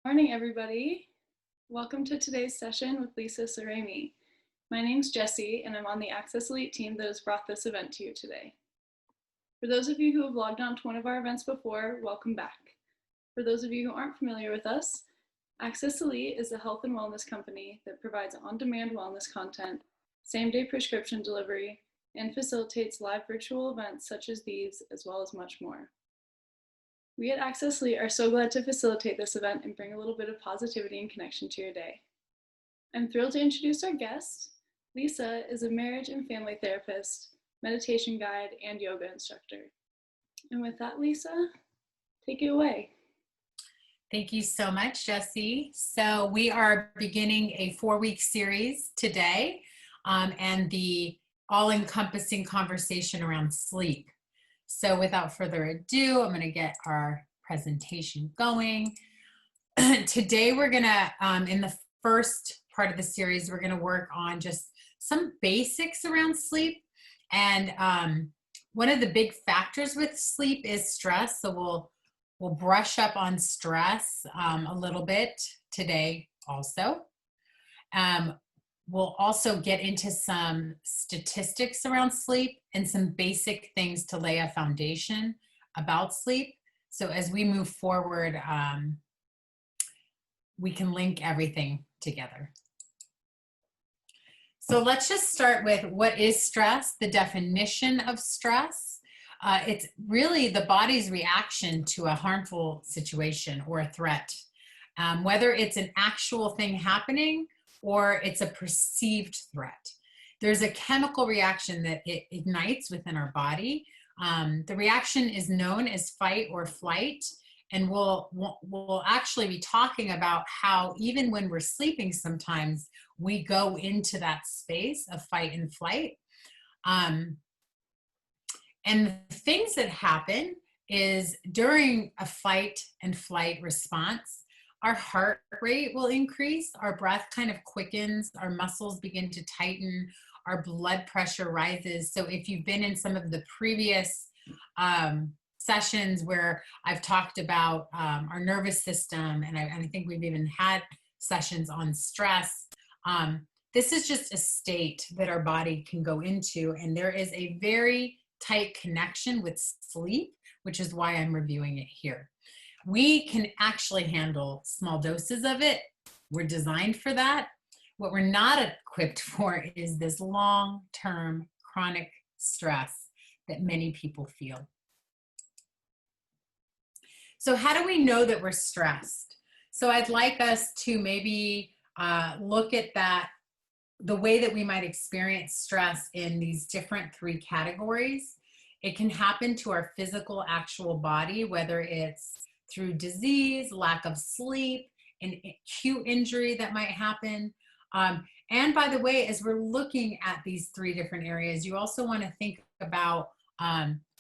Morning, everybody. Welcome to today's session with Lisa Sarami. My name's Jessie, and I'm on the Access Elite team that has brought this event to you today. For those of you who have logged on to one of our events before, welcome back. For those of you who aren't familiar with us, Access Elite is a health and wellness company that provides on-demand wellness content, same-day prescription delivery, and facilitates live virtual events such as these, as well as much more. We at Access Elite are so glad to facilitate this event and bring a little bit of positivity and connection to your day. I'm thrilled to introduce our guest. Lisa is a marriage and family therapist, meditation guide, and yoga instructor. And with that, Lisa, take it away. Thank you so much, Jessie. So we are beginning a 4-week series today, and the all-encompassing conversation around sleep. So without further ado, I'm going to get our presentation going. Today we're going to, in the first part of the series, we're going to work on just some basics around sleep. And one of the big factors with sleep is stress. So we'll brush up on stress a little bit today also. We'll also get into some statistics around sleep and some basic things to lay a foundation about sleep. So as we move forward, we can link everything together. So let's just start with what is stress, the definition of stress. It's really the body's reaction to a harmful situation or a threat, whether it's an actual thing happening or it's a perceived threat. There's a chemical reaction that it ignites within our body. The reaction is known as fight or flight, and we'll actually be talking about how even when we're sleeping, sometimes we go into that space of fight and flight. And the things that happen is during a fight and flight response, our heart rate will increase, our breath kind of quickens, our muscles begin to tighten, our blood pressure rises. So if you've been in some of the previous sessions where I've talked about our nervous system, and I think we've even had sessions on stress, this is just a state that our body can go into, and there is a very tight connection with sleep, which is why I'm reviewing it here. We can actually handle small doses of it. We're designed for that. What we're not equipped for is this long-term chronic stress that many people feel. So how do we know that we're stressed? So I'd like us to maybe look at that, the way that we might experience stress in these different 3 categories. It can happen to our physical, actual body, whether it's through disease, lack of sleep, an acute injury that might happen. And by the way, as we're looking at these 3 different areas, you also want to think about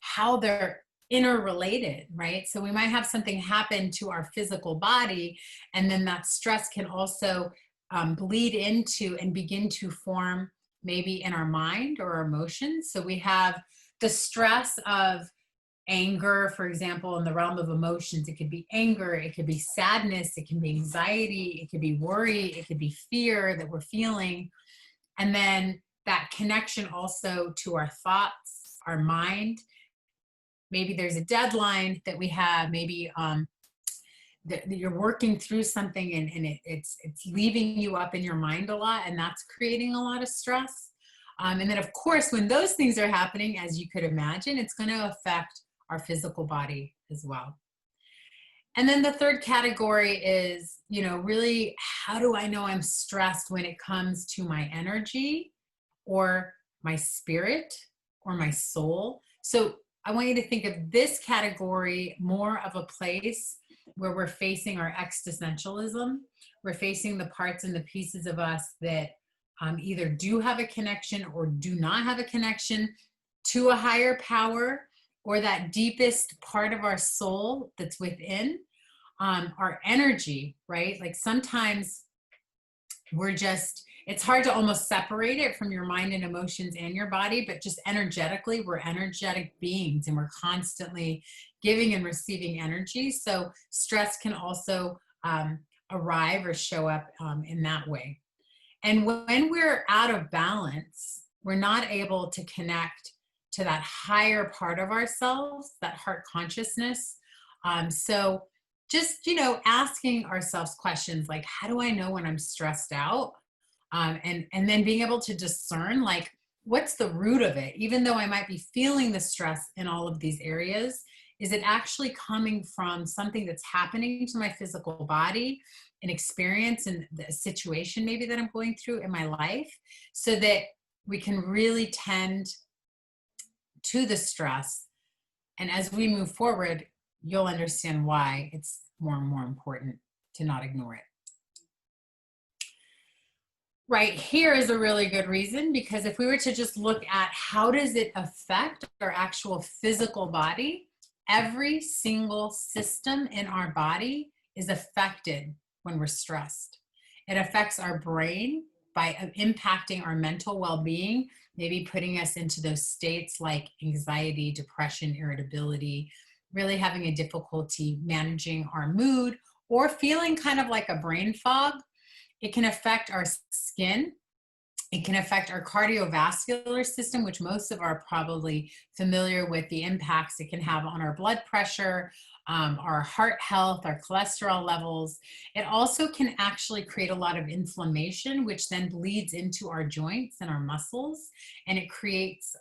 how they're interrelated, right? So we might have something happen to our physical body, and then that stress can also bleed into and begin to form maybe in our mind or our emotions. So we have the stress of anger, for example, in the realm of emotions. It could be anger, it could be sadness, it can be anxiety, it could be worry, it could be fear that we're feeling. And then that connection also to our thoughts, our mind. Maybe there's a deadline that we have, maybe that you're working through something and it's leaving you up in your mind a lot, and that's creating a lot of stress. And then of course, when those things are happening, as you could imagine, it's going to affect our physical body as well. And then the third category is, really, how do I know I'm stressed when it comes to my energy or my spirit or my soul? So I want you to think of this category more of a place where we're facing our existentialism. We're facing the parts and the pieces of us that either do have a connection or do not have a connection to a higher power, or that deepest part of our soul that's within, our energy, right? Like sometimes it's hard to almost separate it from your mind and emotions and your body, but just energetically, we're energetic beings and we're constantly giving and receiving energy. So stress can also arrive or show up in that way. And when we're out of balance, we're not able to connect to that higher part of ourselves, that heart consciousness. So just, asking ourselves questions like, how do I know when I'm stressed out? And then being able to discern, like, what's the root of it? Even though I might be feeling the stress in all of these areas, is it actually coming from something that's happening to my physical body, an experience and the situation maybe that I'm going through in my life, so that we can really tend to the stress. And as we move forward, you'll understand why it's more and more important to not ignore it. Right here is a really good reason, because if we were to just look at how does it affect our actual physical body, every single system in our body is affected when we're stressed. It affects our brain by impacting our mental well-being, maybe putting us into those states like anxiety, depression, irritability, really having a difficulty managing our mood, or feeling kind of like a brain fog. It can affect our skin. It can affect our cardiovascular system, which most of are probably familiar with the impacts it can have on our blood pressure, our heart health, our cholesterol levels. It also can actually create a lot of inflammation, which then bleeds into our joints and our muscles, and it creates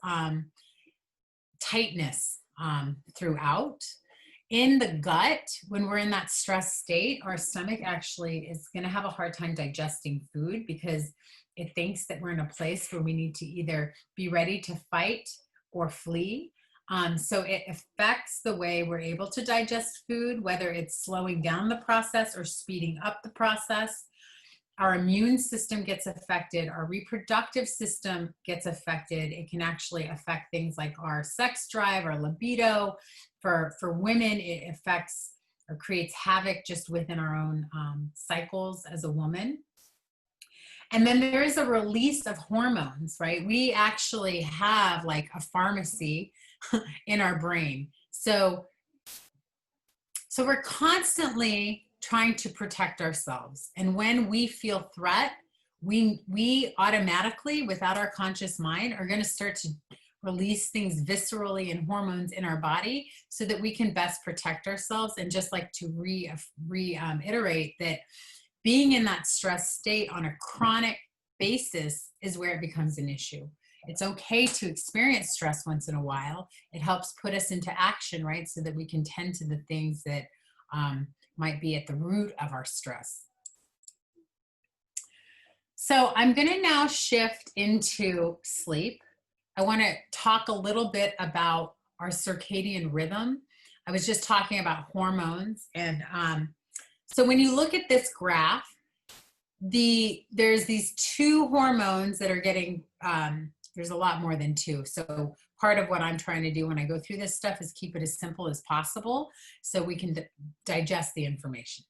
tightness throughout. In the gut, when we're in that stress state, our stomach actually is going to have a hard time digesting food, because it thinks that we're in a place where we need to either be ready to fight or flee. So it affects the way we're able to digest food, whether it's slowing down the process or speeding up the process. Our immune system gets affected. Our reproductive system gets affected. It can actually affect things like our sex drive, our libido. For women, it affects or creates havoc just within our own cycles as a woman. And then there is a release of hormones, right? We actually have like a pharmacy in our brain. So we're constantly trying to protect ourselves. And when we feel threat, we automatically, without our conscious mind, are going to start to release things viscerally and hormones in our body so that we can best protect ourselves. And just like to reiterate that being in that stress state on a chronic basis is where it becomes an issue. It's okay to experience stress once in a while. It helps put us into action, right? So that we can tend to the things that might be at the root of our stress. So I'm going to now shift into sleep. I want to talk a little bit about our circadian rhythm. I was just talking about hormones. And so when you look at this graph, there's these two hormones that are getting, there's a lot more than two. So part of what I'm trying to do when I go through this stuff is keep it as simple as possible so we can digest the information.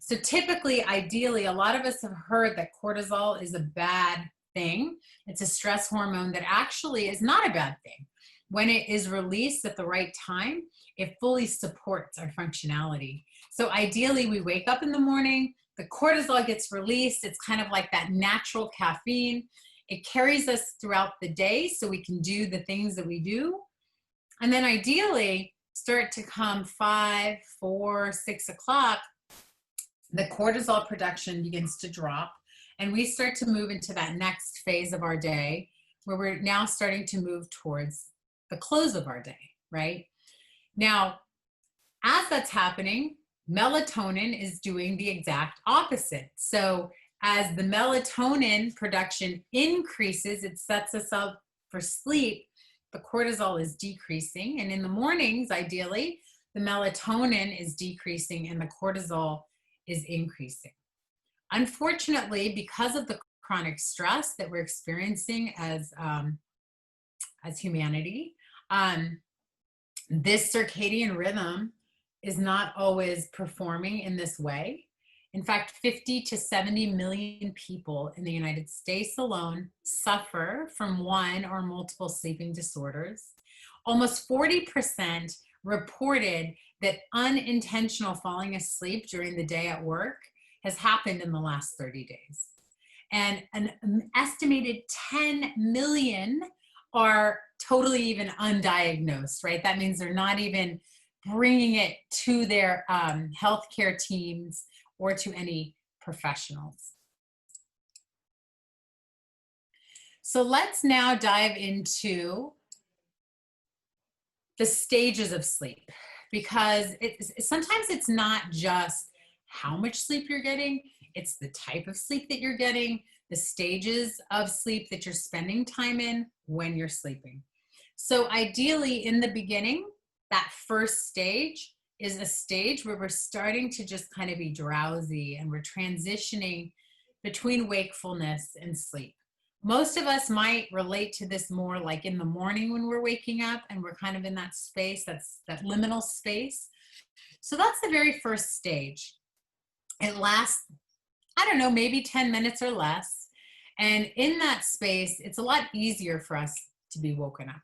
So typically, ideally, a lot of us have heard that cortisol is a bad thing. It's a stress hormone that actually is not a bad thing. When it is released at the right time, it fully supports our functionality. So ideally, we wake up in the morning, the cortisol gets released. It's kind of like that natural caffeine. It carries us throughout the day so we can do the things that we do. And then ideally, start to come 5, 4, 6 o'clock, the cortisol production begins to drop, and we start to move into that next phase of our day where we're now starting to move towards the close of our day, right? Now, as that's happening, melatonin is doing the exact opposite. So as the melatonin production increases, it sets us up for sleep. The cortisol is decreasing, and in the mornings, ideally, the melatonin is decreasing and the cortisol is increasing. Unfortunately, because of the chronic stress that we're experiencing as humanity, this circadian rhythm is not always performing in this way. In fact, 50 to 70 million people in the United States alone suffer from one or multiple sleeping disorders. Almost 40% reported that unintentional falling asleep during the day at work has happened in the last 30 days. And an estimated 10 million are totally even undiagnosed, right? That means they're not even bringing it to their healthcare teams or to any professionals. So let's now dive into the stages of sleep, because sometimes it's not just how much sleep you're getting, it's the type of sleep that you're getting, the stages of sleep that you're spending time in when you're sleeping. So ideally in the beginning, that first stage is a stage where we're starting to just kind of be drowsy and we're transitioning between wakefulness and sleep. Most of us might relate to this more like in the morning when we're waking up and we're kind of in that space, that's that liminal space. So that's the very first stage. It lasts, I don't know, maybe 10 minutes or less. And in that space, it's a lot easier for us to be woken up.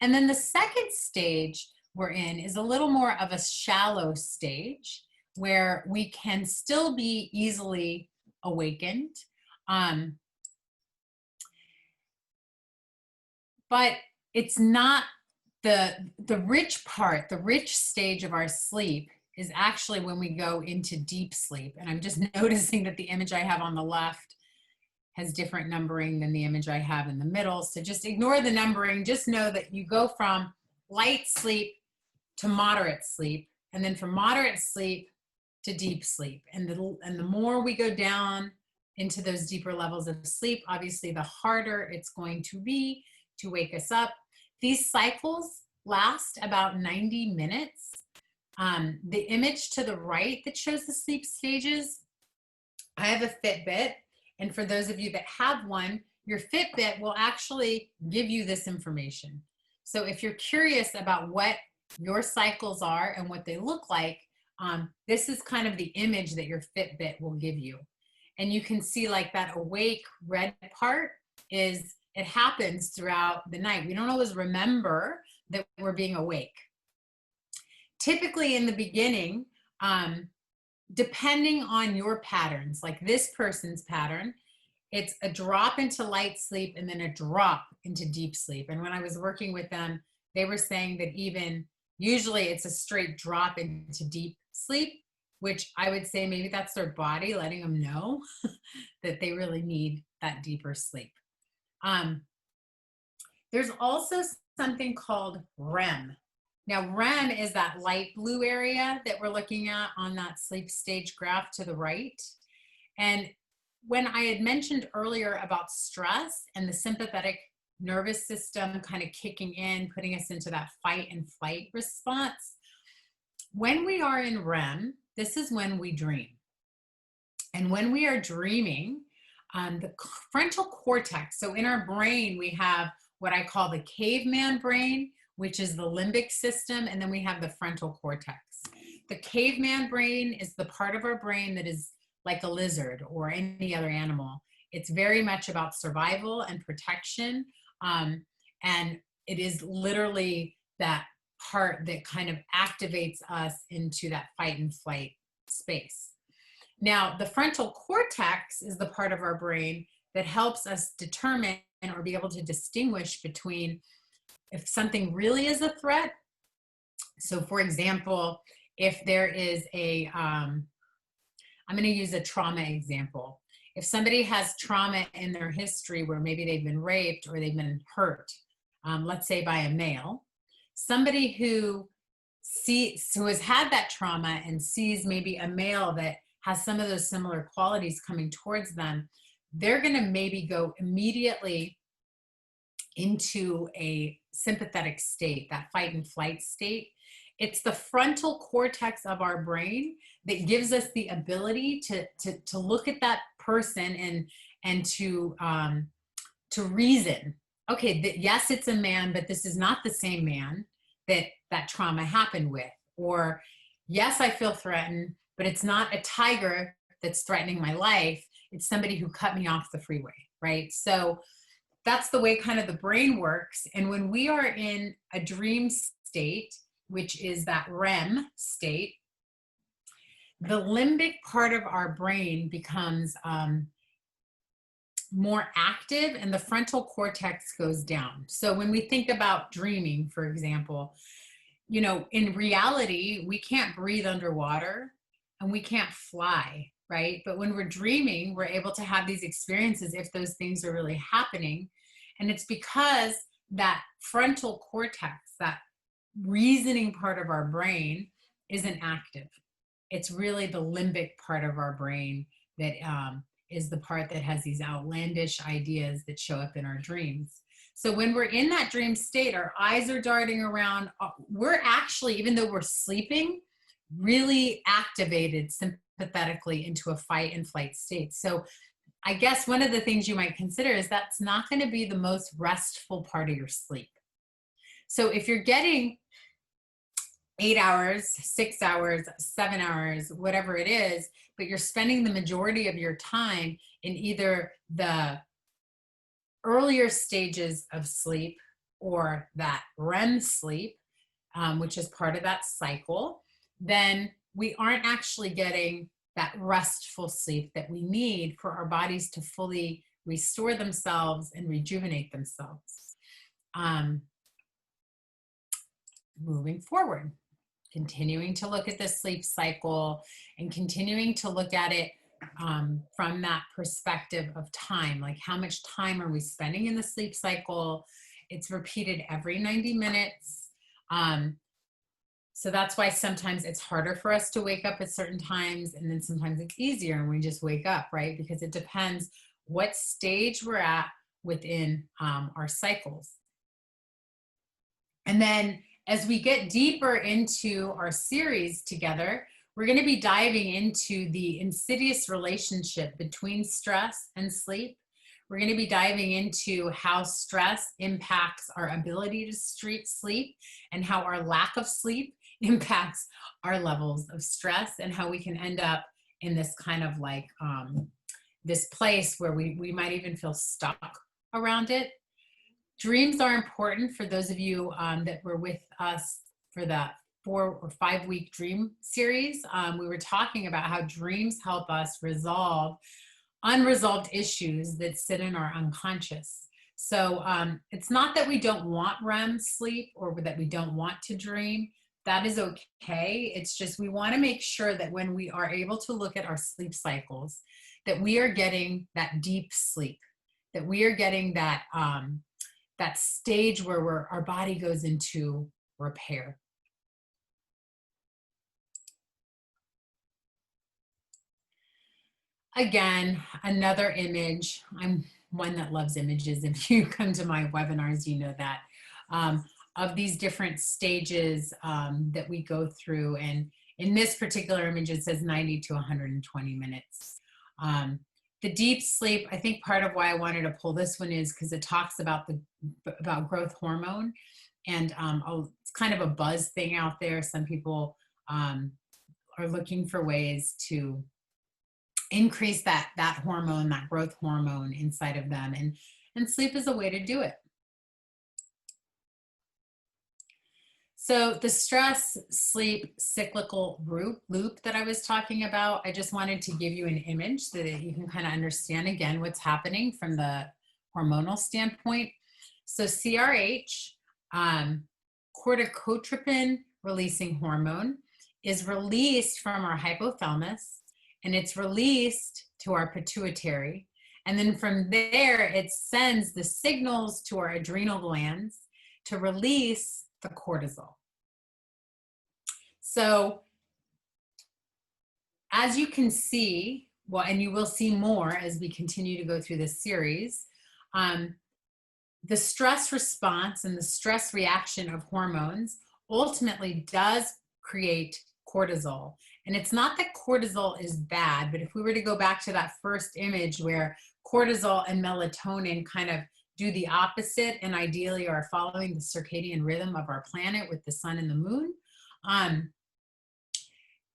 And then the second stage we're in is a little more of a shallow stage where we can still be easily awakened. But it's not the rich part, the rich stage of our sleep is actually when we go into deep sleep. And I'm just noticing that the image I have on the left has different numbering than the image I have in the middle. So just ignore the numbering. Just know that you go from light sleep to moderate sleep, and then from moderate sleep to deep sleep. And the more we go down into those deeper levels of sleep, obviously the harder it's going to be to wake us up. These cycles last about 90 minutes. The image to the right that shows the sleep stages, I have a Fitbit. And for those of you that have one, your Fitbit will actually give you this information. So if you're curious about what your cycles are and what they look like, this is kind of the image that your Fitbit will give you. And you can see like that awake red part is, it happens throughout the night. We don't always remember that we're being awake. Typically in the beginning, depending on your patterns, like this person's pattern, it's a drop into light sleep and then a drop into deep sleep. And when I was working with them, they were saying that even usually it's a straight drop into deep sleep, which I would say maybe that's their body letting them know that they really need that deeper sleep. There's also something called REM. Now, REM is that light blue area that we're looking at on that sleep stage graph to the right. And when I had mentioned earlier about stress and the sympathetic nervous system kind of kicking in, putting us into that fight and flight response, when we are in REM, this is when we dream. And when we are dreaming, the frontal cortex, so in our brain, we have what I call the caveman brain, which is the limbic system, and then we have the frontal cortex. The caveman brain is the part of our brain that is like a lizard or any other animal. It's very much about survival and protection, and it is literally that part that kind of activates us into that fight and flight space. Now, the frontal cortex is the part of our brain that helps us determine or be able to distinguish between if something really is a threat. So for example, if there is a, I'm going to use a trauma example. If somebody has trauma in their history where maybe they've been raped or they've been hurt, let's say by a male, somebody who has had that trauma and sees maybe a male that has some of those similar qualities coming towards them, they're going to maybe go immediately into a sympathetic state, that fight and flight state. It's the frontal cortex of our brain that gives us the ability to look at that person and to reason. Okay, yes, it's a man, but this is not the same man that trauma happened with. Or yes, I feel threatened, but it's not a tiger that's threatening my life. It's somebody who cut me off the freeway, right? So that's the way kind of the brain works. And when we are in a dream state, which is that REM state, the limbic part of our brain becomes more active and the frontal cortex goes down. So when we think about dreaming, for example, you know, in reality, we can't breathe underwater and we can't fly, right? But when we're dreaming, we're able to have these experiences if those things are really happening. And it's because that frontal cortex, that reasoning part of our brain, isn't active. It's really the limbic part of our brain that is the part that has these outlandish ideas that show up in our dreams. So when we're in that dream state, our eyes are darting around. We're actually, even though we're sleeping, really activated sympathetically into a fight and flight state. So I guess one of the things you might consider is that's not going to be the most restful part of your sleep. So if you're getting 8 hours, 6 hours, 7 hours, whatever it is, but you're spending the majority of your time in either the earlier stages of sleep or that REM sleep, which is part of that cycle, then we aren't actually getting that restful sleep that we need for our bodies to fully restore themselves and rejuvenate themselves. Moving forward, continuing to look at the sleep cycle and continuing to look at it from that perspective of time, like how much time are we spending in the sleep cycle? It's repeated every 90 minutes. So that's why sometimes it's harder for us to wake up at certain times, and then sometimes it's easier and we just wake up, right? Because it depends what stage we're at within our cycles. And then as we get deeper into our series together, we're going to be diving into the insidious relationship between stress and sleep. We're going to be diving into how stress impacts our ability to sleep and how our lack of sleep impacts our levels of stress and how we can end up in this kind of like this place where we might even feel stuck around it. Dreams are important for those of you that were with us for the 4 or 5 week dream series. We were talking about how dreams help us resolve unresolved issues that sit in our unconscious. So it's not that we don't want REM sleep or that we don't want to dream. That is okay. It's just we want to make sure that when we are able to look at our sleep cycles, that we are getting that deep sleep, that we are getting that that stage where our body goes into repair. Again, another image. I'm one that loves images. If you come to my webinars, you know that. Of these different stages that we go through. And in this particular image, it says 90 to 120 minutes. The deep sleep, I think part of why I wanted to pull this one is because it talks about growth hormone. And it's kind of a buzz thing out there. Some people are looking for ways to increase that hormone, that growth hormone inside of them. And sleep is a way to do it. So the stress sleep cyclical loop that I was talking about, I just wanted to give you an image so that you can kind of understand again what's happening from the hormonal standpoint. So CRH, corticotropin releasing hormone, is released from our hypothalamus and it's released to our pituitary. And then from there, it sends the signals to our adrenal glands to release the cortisol. So as you can see, well, and you will see more as we continue to go through this series, the stress response and the stress reaction of hormones ultimately does create cortisol. And it's not that cortisol is bad, but if we were to go back to that first image where cortisol and melatonin kind of do the opposite and ideally are following the circadian rhythm of our planet with the sun and the moon.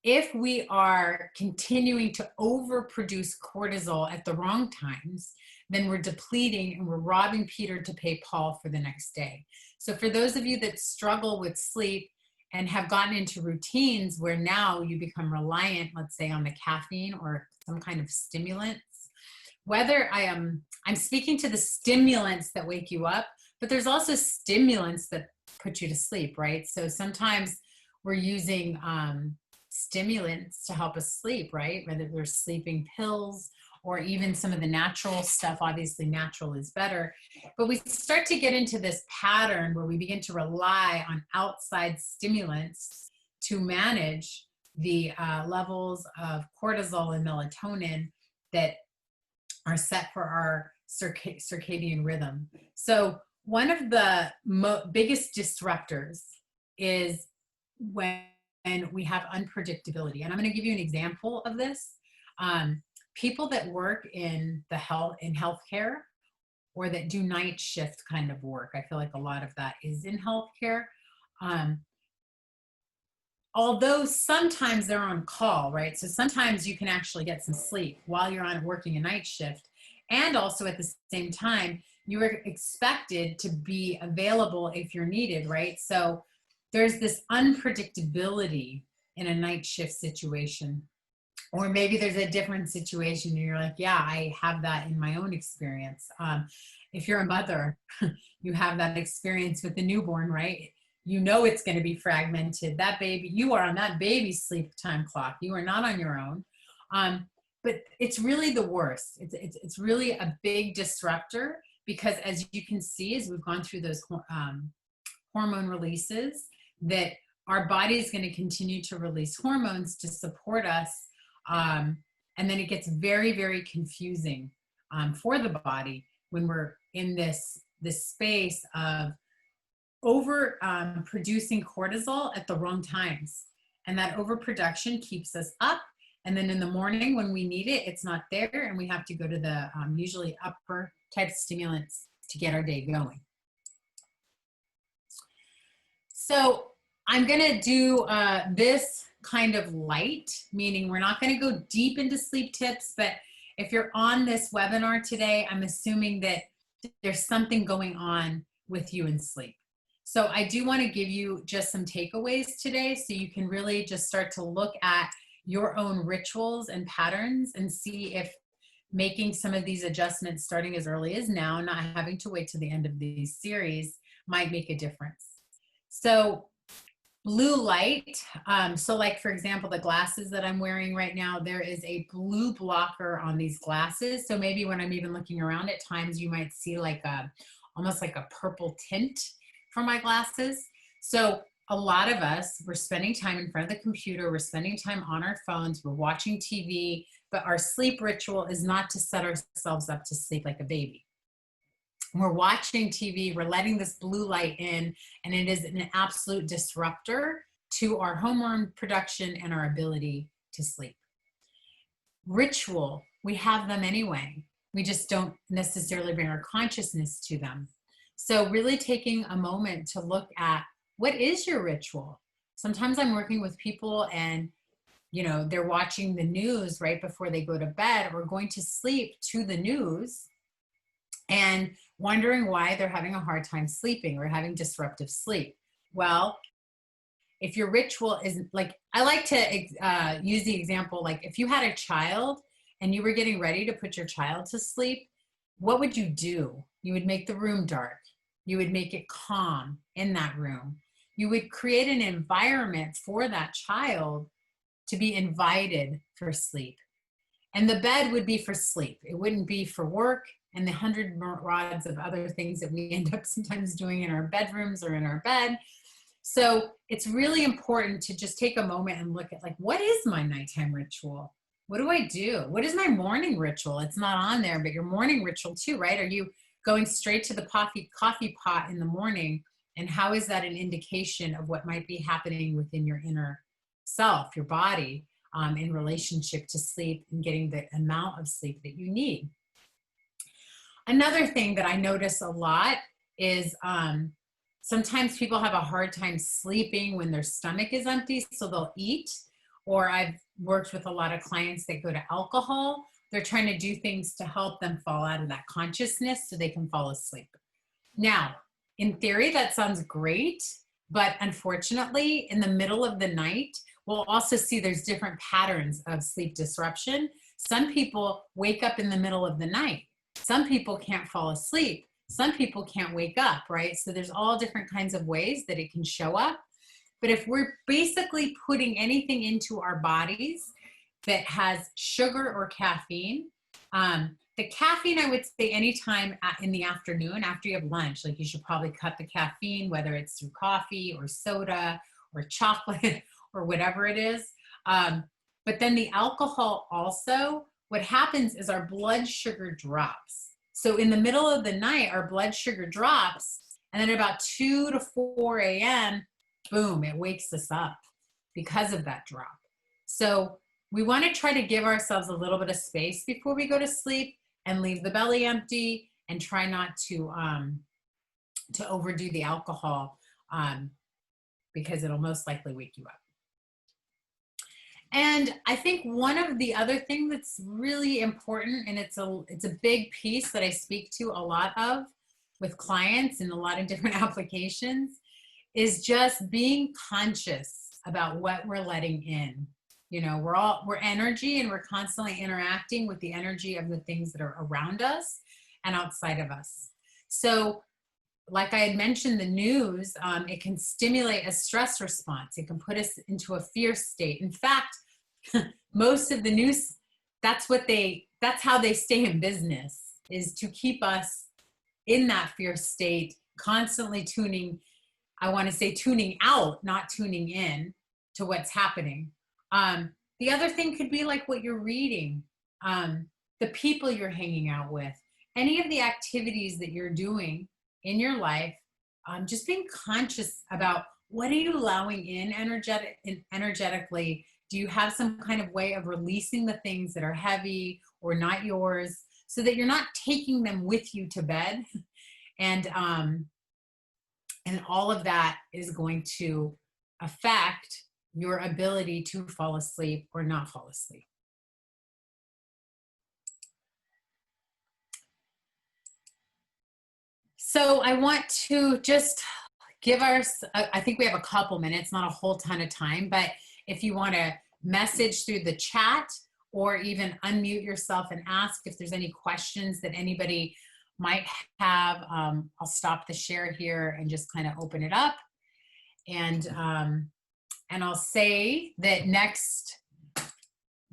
If we are continuing to overproduce cortisol at the wrong times, then we're depleting and we're robbing Peter to pay Paul for the next day. So for those of you that struggle with sleep and have gotten into routines where now you become reliant, let's say, on the caffeine or some kind of stimulants. Whether I'm speaking to the stimulants that wake you up, but there's also stimulants that put you to sleep, right? So sometimes we're using stimulants to help us sleep, right? Whether they're sleeping pills or even some of the natural stuff. Obviously, natural is better. But we start to get into this pattern where we begin to rely on outside stimulants to manage the levels of cortisol and melatonin that are set for our circadian rhythm. So one of the biggest disruptors is when we have unpredictability. And I'm going to give you an example of this. People that work in healthcare or that do night shift kind of work. I feel like a lot of that is in healthcare. Although sometimes they're on call, right? So sometimes you can actually get some sleep while you're working a night shift. And also at the same time, you are expected to be available if you're needed, right? So there's this unpredictability in a night shift situation. Or maybe there's a different situation and you're like, yeah, I have that in my own experience. If you're a mother, you have that experience with the newborn, right? You know it's going to be fragmented. That baby, you are on that baby's sleep time clock. You are not on your own. But it's really the worst. It's really a big disruptor because as you can see, as we've gone through those hormone releases, that our body is going to continue to release hormones to support us. And then it gets very, very confusing for the body when we're in this space of over producing cortisol at the wrong times. And that overproduction keeps us up. And then in the morning when we need it, it's not there. And we have to go to the usually upper type stimulants to get our day going. So I'm going to do this kind of light, meaning we're not going to go deep into sleep tips, but if you're on this webinar today, I'm assuming that there's something going on with you in sleep. So I do want to give you just some takeaways today so you can really just start to look at your own rituals and patterns and see if making some of these adjustments starting as early as now, not having to wait to the end of these series, might make a difference. So blue light, so like for example, the glasses that I'm wearing right now, there is a blue blocker on these glasses. So maybe when I'm even looking around at times, you might see like almost like a purple tint for my glasses. So a lot of us, we're spending time in front of the computer, we're spending time on our phones, we're watching TV, but our sleep ritual is not to set ourselves up to sleep like a baby. We're watching TV, we're letting this blue light in, and it is an absolute disruptor to our hormone production and our ability to sleep. Ritual, we have them anyway. We just don't necessarily bring our consciousness to them. So really taking a moment to look at what is your ritual? Sometimes I'm working with people and they're watching the news right before they go to bed or going to sleep to the news and wondering why they're having a hard time sleeping or having disruptive sleep. Well, if your ritual is like, I like to use the example, like if you had a child and you were getting ready to put your child to sleep, what would you do? You would make the room dark. You would make it calm in that room. You would create an environment for that child to be invited for sleep. And the bed would be for sleep. It wouldn't be for work and the 100 rods of other things that we end up sometimes doing in our bedrooms or in our bed. So it's really important to just take a moment and look at like, what is my nighttime ritual? What do I do? What is my morning ritual? It's not on there, but your morning ritual too, right? Are you going straight to the coffee pot in the morning? And how is that an indication of what might be happening within your inner self, your body, in relationship to sleep and getting the amount of sleep that you need? Another thing that I notice a lot is sometimes people have a hard time sleeping when their stomach is empty, so they'll eat. Or I've worked with a lot of clients that go to alcohol. They're trying to do things to help them fall out of that consciousness so they can fall asleep. Now, in theory, that sounds great, But unfortunately, in the middle of the night, we'll also see there's different patterns of sleep disruption. Some people wake up in the middle of the night. Some people can't fall asleep. Some people can't wake up, right? So there's all different kinds of ways that it can show up. But if we're basically putting anything into our bodies that has sugar or caffeine, the caffeine, I would say anytime in the afternoon after you have lunch, like you should probably cut the caffeine, whether it's through coffee or soda or chocolate or whatever it is. But then the alcohol also, what happens is our blood sugar drops. So in the middle of the night, our blood sugar drops, and then about 2 to 4 a.m., boom, it wakes us up because of that drop. So we want to try to give ourselves a little bit of space before we go to sleep and leave the belly empty, and try not to overdo the alcohol, because it'll most likely wake you up. And I think one of the other things that's really important, and it's a big piece that I speak to a lot of with clients in a lot of different applications, is just being conscious about what we're letting in. You know, we're energy, and we're constantly interacting with the energy of the things that are around us and outside of us. So like I had mentioned, the news, it can stimulate a stress response. It can put us into a fear state. In fact, most of the news, that's how they stay in business, is to keep us in that fear state, constantly tuning out, not tuning in to what's happening. The other thing could be like what you're reading, the people you're hanging out with, any of the activities that you're doing in your life. Just being conscious about what are you allowing in energetically. Do you have some kind of way of releasing the things that are heavy or not yours, so that you're not taking them with you to bed? And all of that is going to affect your ability to fall asleep or not fall asleep. So I want to just give I think we have a couple minutes, not a whole ton of time, but if you want to message through the chat or even unmute yourself and ask if there's any questions that anybody might have, I'll stop the share here and just kind of open it up. And I'll say that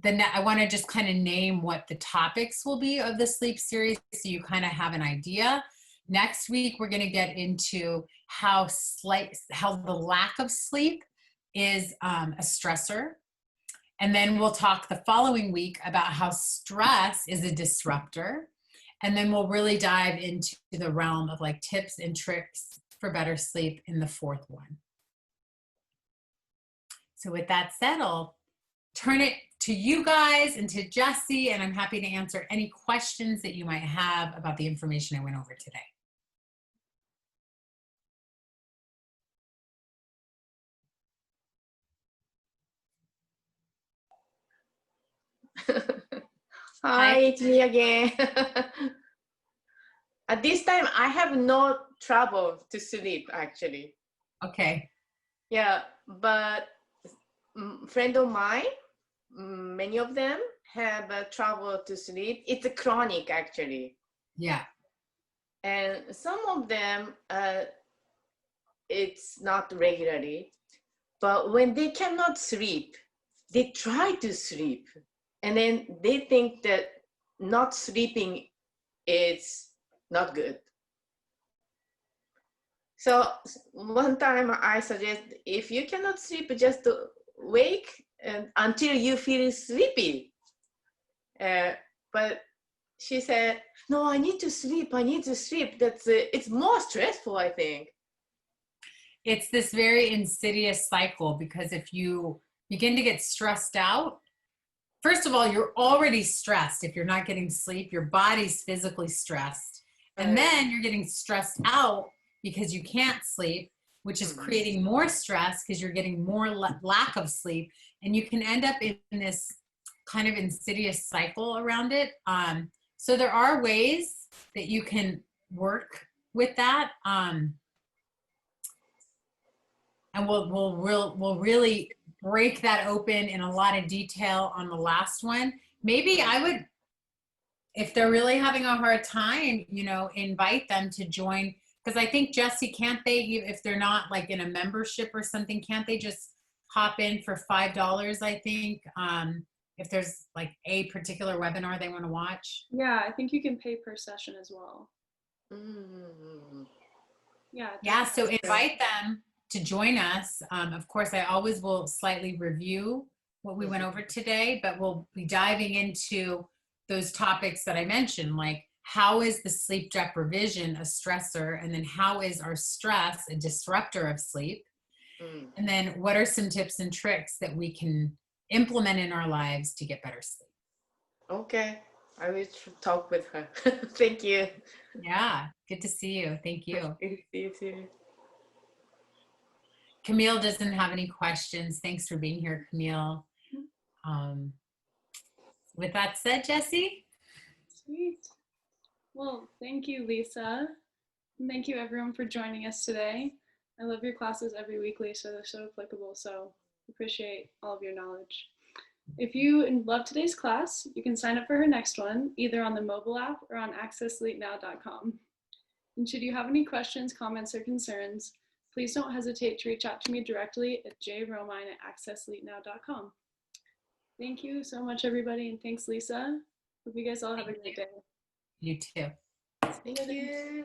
I want to just kind of name what the topics will be of the sleep series, so you kind of have an idea. Next week, we're going to get into how the lack of sleep is a stressor. And then we'll talk the following week about how stress is a disruptor. And then we'll really dive into the realm of like tips and tricks for better sleep in the fourth one. So with that said, I'll turn it to you guys and to Jessie, and I'm happy to answer any questions that you might have about the information I went over today. Hi, it's me again. At this time, I have no trouble to sleep, actually. Okay. Yeah, but friend of mine, many of them have trouble to sleep. It's a chronic, actually. Yeah. And some of them, it's not regularly. But when they cannot sleep, they try to sleep. And then they think that not sleeping is not good. So one time I suggest, if you cannot sleep, just wake until you feel sleepy. But she said, no, I need to sleep. I need to sleep. It's more stressful, I think. It's this very insidious cycle, because if you begin to get stressed out, first of all, you're already stressed. If you're not getting sleep, your body's physically stressed. And then you're getting stressed out because you can't sleep, which is creating more stress because you're getting more lack of sleep. And you can end up in this kind of insidious cycle around it. So there are ways that you can work with that. And we'll really break that open in a lot of detail on the last one. Maybe I would, if they're really having a hard time, invite them to join. Because I think, Jesse, can't they, if they're not like in a membership or something, can't they just hop in for $5, I think, if there's like a particular webinar they want to watch? Yeah, I think you can pay per session as well. Yeah, So invite them to join us. Of course, I always will slightly review what we went over today, but we'll be diving into those topics that I mentioned, like how is the sleep deprivation a stressor, and then how is our stress a disruptor of sleep, and then what are some tips and tricks that we can implement in our lives to get better sleep. Okay, I will talk with her. Thank you. Yeah, good to see you. Thank you. Good to see you too. Camille doesn't have any questions. Thanks for being here, Camille. With that said, Jesse? Sweet. Well, thank you, Lisa. And thank you, everyone, for joining us today. I love your classes every week, Lisa. They're so applicable, so appreciate all of your knowledge. If you love today's class, you can sign up for her next one, either on the mobile app or on accesssleepnow.com. And should you have any questions, comments, or concerns, please don't hesitate to reach out to me directly at jromine@accesssleepnow.com. Thank you so much, everybody, and thanks, Lisa. Hope you guys all have a great day. You too. Thank you.